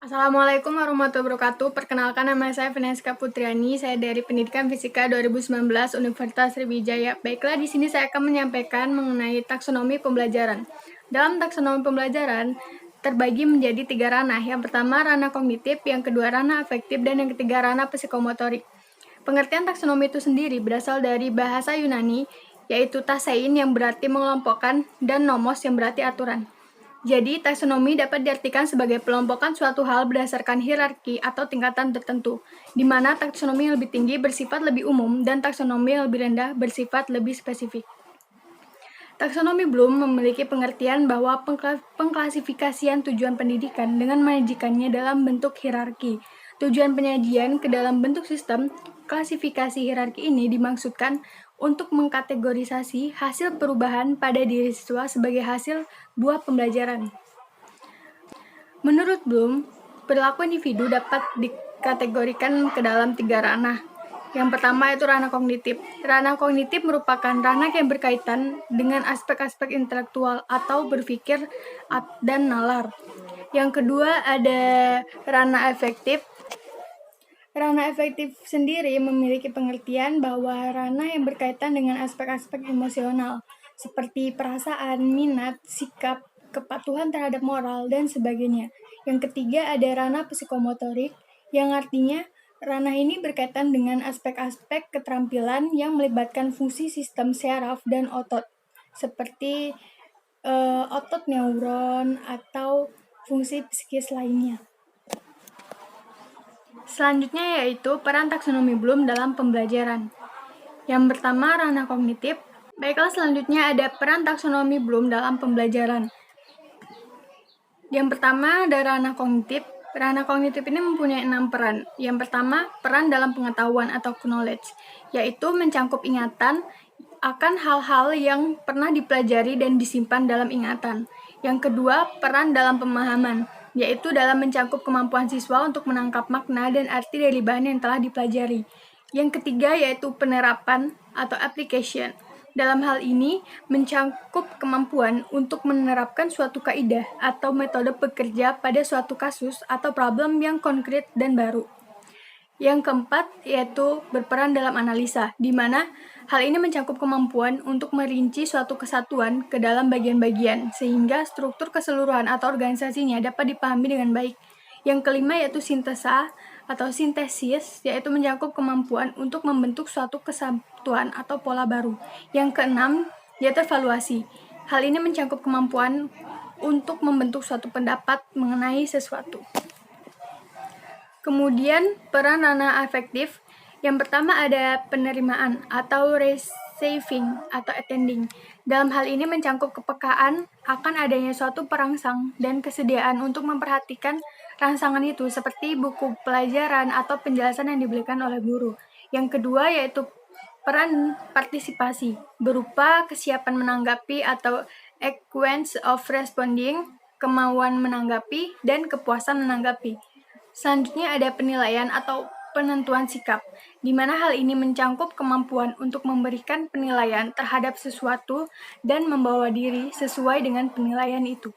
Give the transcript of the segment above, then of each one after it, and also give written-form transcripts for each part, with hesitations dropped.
Assalamualaikum warahmatullahi wabarakatuh. Perkenalkan, nama saya Veneska Putriani. Saya dari Pendidikan Fisika 2019 Universitas Sriwijaya. Baiklah, di sini saya akan menyampaikan mengenai taksonomi pembelajaran. Dalam taksonomi pembelajaran terbagi menjadi 3 ranah. Yang pertama ranah kognitif, yang kedua ranah afektif, dan yang ketiga ranah psikomotorik. Pengertian taksonomi itu sendiri berasal dari bahasa Yunani, yaitu tasein yang berarti mengelompokkan dan nomos yang berarti aturan. Jadi, taksonomi dapat diartikan sebagai pelompokan suatu hal berdasarkan hierarki atau tingkatan tertentu, di mana taksonomi yang lebih tinggi bersifat lebih umum dan taksonomi yang lebih rendah bersifat lebih spesifik. Taksonomi Bloom memiliki pengertian bahwa pengklasifikasian tujuan pendidikan dengan menyajikannya dalam bentuk hierarki. Tujuan penyajian ke dalam bentuk sistem klasifikasi hierarki ini dimaksudkan untuk mengkategorisasi hasil perubahan pada diri siswa sebagai hasil buah pembelajaran. Menurut Bloom, perilaku individu dapat dikategorikan ke dalam 3 ranah. Yang pertama yaitu ranah kognitif. Ranah kognitif merupakan ranah yang berkaitan dengan aspek-aspek intelektual atau berpikir dan nalar. Yang kedua ada ranah efektif. Ranah efektif sendiri memiliki pengertian bahwa ranah yang berkaitan dengan aspek-aspek emosional, seperti perasaan, minat, sikap, kepatuhan terhadap moral, dan sebagainya. Yang ketiga ada ranah psikomotorik, yang artinya ranah ini berkaitan dengan aspek-aspek keterampilan yang melibatkan fungsi sistem syaraf dan otot, seperti otot neuron atau fungsi psikis lainnya. Selanjutnya yaitu peran taksonomi Bloom dalam pembelajaran. Yang pertama, ranah kognitif. Baiklah, selanjutnya ada peran taksonomi Bloom dalam pembelajaran. Yang pertama ada ranah kognitif. Ranah kognitif ini mempunyai 6 peran. Yang pertama, peran dalam pengetahuan atau knowledge, yaitu mencangkup ingatan akan hal-hal yang pernah dipelajari dan disimpan dalam ingatan. Yang kedua, peran dalam pemahaman, yaitu dalam mencangkup kemampuan siswa untuk menangkap makna dan arti dari bahan yang telah dipelajari. Yang ketiga yaitu penerapan atau application. Dalam hal ini, mencangkup kemampuan untuk menerapkan suatu kaidah atau metode bekerja pada suatu kasus atau problem yang konkret dan baru. Yang keempat yaitu berperan dalam analisa, di mana hal ini mencakup kemampuan untuk merinci suatu kesatuan ke dalam bagian-bagian, sehingga struktur keseluruhan atau organisasinya dapat dipahami dengan baik. Yang kelima yaitu sintesa atau sintesis, yaitu mencakup kemampuan untuk membentuk suatu kesatuan atau pola baru. Yang keenam yaitu evaluasi. Hal ini mencakup kemampuan untuk membentuk suatu pendapat mengenai sesuatu. Kemudian peran ranah afektif. Yang pertama ada penerimaan atau receiving atau attending. Dalam hal ini mencangkup kepekaan akan adanya suatu perangsang dan kesediaan untuk memperhatikan rangsangan itu seperti buku pelajaran atau penjelasan yang diberikan oleh guru. Yang kedua yaitu peran partisipasi berupa kesiapan menanggapi atau eloquence of responding, kemauan menanggapi, dan kepuasan menanggapi. Selanjutnya ada penilaian atau penentuan sikap, di mana hal ini mencangkup kemampuan untuk memberikan penilaian terhadap sesuatu dan membawa diri sesuai dengan penilaian itu.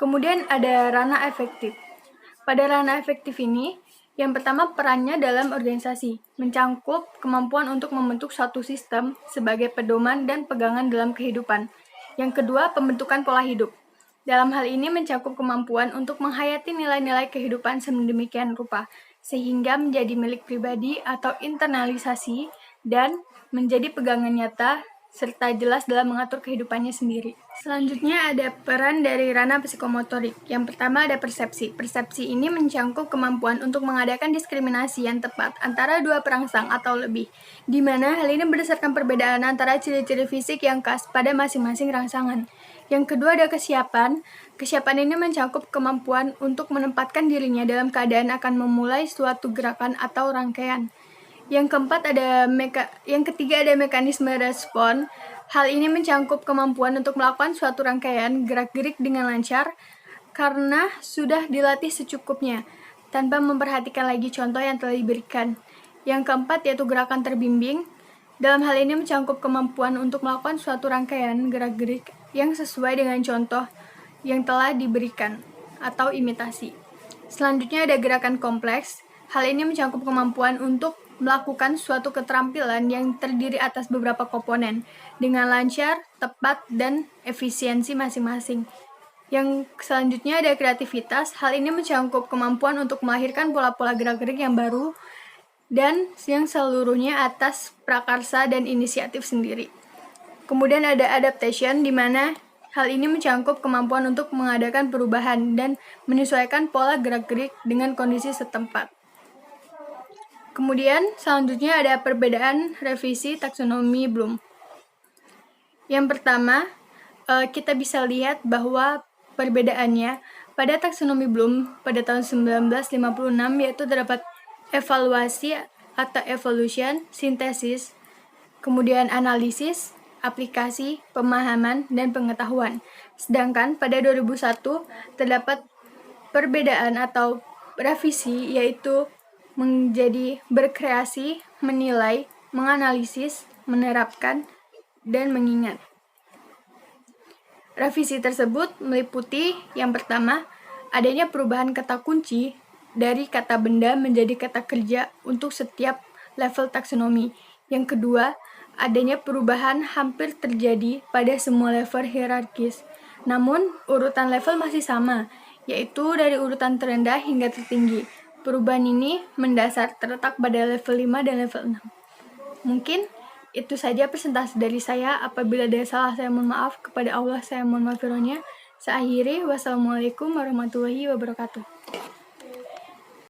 Kemudian ada ranah efektif. Pada ranah efektif ini, yang pertama perannya dalam organisasi, mencangkup kemampuan untuk membentuk suatu sistem sebagai pedoman dan pegangan dalam kehidupan. Yang kedua, pembentukan pola hidup. Dalam hal ini mencakup kemampuan untuk menghayati nilai-nilai kehidupan sedemikian rupa, sehingga menjadi milik pribadi atau internalisasi dan menjadi pegangan nyata serta jelas dalam mengatur kehidupannya sendiri. Selanjutnya ada peran dari ranah psikomotorik. Yang pertama ada persepsi. Persepsi ini mencangkup kemampuan untuk mengadakan diskriminasi yang tepat antara dua perangsang atau lebih, di mana hal ini berdasarkan perbedaan antara ciri-ciri fisik yang khas pada masing-masing rangsangan. Yang kedua ada kesiapan. Kesiapan ini mencakup kemampuan untuk menempatkan dirinya dalam keadaan akan memulai suatu gerakan atau rangkaian. Yang keempat yang ketiga ada mekanisme respon. Hal ini mencangkup kemampuan untuk melakukan suatu rangkaian gerak-gerik dengan lancar karena sudah dilatih secukupnya, tanpa memperhatikan lagi contoh yang telah diberikan. Yang keempat yaitu gerakan terbimbing. Dalam hal ini mencangkup kemampuan untuk melakukan suatu rangkaian gerak-gerik yang sesuai dengan contoh yang telah diberikan. atau imitasi. Selanjutnya ada gerakan kompleks. Hal ini mencakup kemampuan untuk melakukan suatu keterampilan yang terdiri atas beberapa komponen dengan lancar, tepat, dan efisiensi masing-masing. Yang selanjutnya ada kreativitas. Hal ini mencakup kemampuan untuk melahirkan pola-pola gerak-gerik yang baru dan yang seluruhnya atas prakarsa dan inisiatif sendiri. Kemudian ada adaptation, di mana hal ini mencakup kemampuan untuk mengadakan perubahan dan menyesuaikan pola gerak-gerik dengan kondisi setempat. Kemudian selanjutnya ada perbedaan revisi taksonomi Bloom. Yang pertama, kita bisa lihat bahwa perbedaannya pada taksonomi Bloom pada tahun 1956 yaitu terdapat evaluasi atau evolution, sintesis, kemudian analisis, aplikasi, pemahaman, dan pengetahuan. Sedangkan pada 2001 terdapat perbedaan atau revisi yaitu menjadi berkreasi, menilai, menganalisis, menerapkan, dan mengingat. Revisi tersebut meliputi yang pertama, adanya perubahan kata kunci dari kata benda menjadi kata kerja untuk setiap level taksonomi. Yang kedua, adanya perubahan hampir terjadi pada semua level hierarkis. Namun, urutan level masih sama, yaitu dari urutan terendah hingga tertinggi. Perubahan ini mendasar terletak pada level 5 dan level 6. Mungkin itu saja presentasi dari saya. Apabila ada salah, saya mohon maaf. Kepada Allah, saya mohon maaf firman-Nya. Saya akhiri. Wassalamualaikum warahmatullahi wabarakatuh.